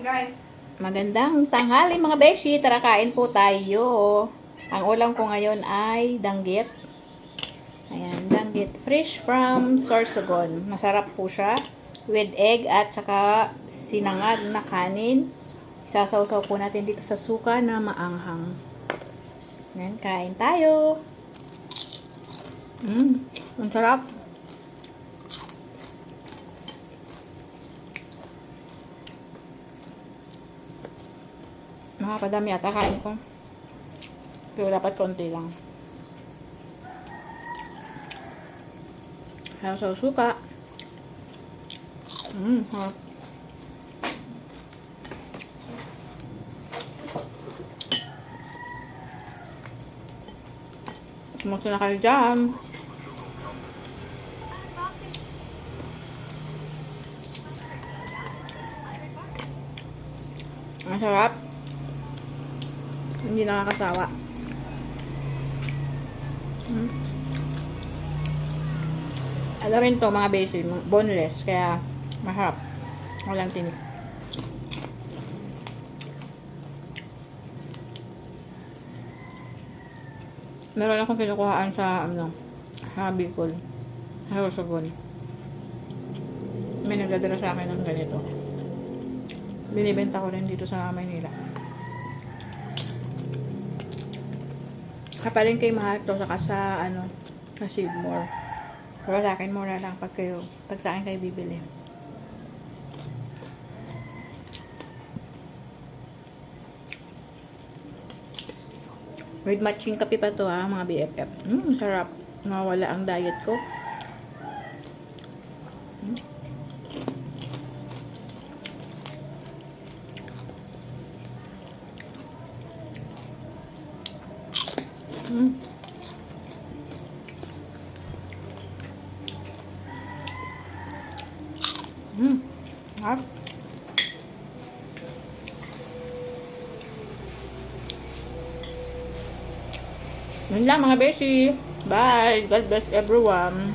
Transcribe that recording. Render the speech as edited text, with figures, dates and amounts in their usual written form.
Guys. Magandang tanghali mga beshi. Tara kain po tayo. Ang ulam ko ngayon ay danggit. Ayan, danggit. Fresh from Sorsogon. Masarap po siya. With egg at saka sinangag na kanin. Sasawsaw po natin dito sa suka na maanghang. Ayan, kain tayo. Ang sarap. Makapadami ata kain ko. Pero dapat konti lang. Sa suka. Harap. Kumusta na kayo dyan? Ang sarap. Hindi nakakasawa. Ano rin to mga basil, boneless, kaya masarap. Walang tinik. Meron akong kinukuhaan sa sa Bicol, sa Sorsogon. May nagdadala sa akin ng ganito. Binibenta ko rin dito sa Maynila. Kapalin kay mahal to saka sa sa Seymour. Pero sa akin mura lang pag sa akin kayo bibili. With matching kape pa to mga BFF. Sarap. Nawala ang diet ko. Harap. Yun lang mga beshi. Bye. God bless everyone.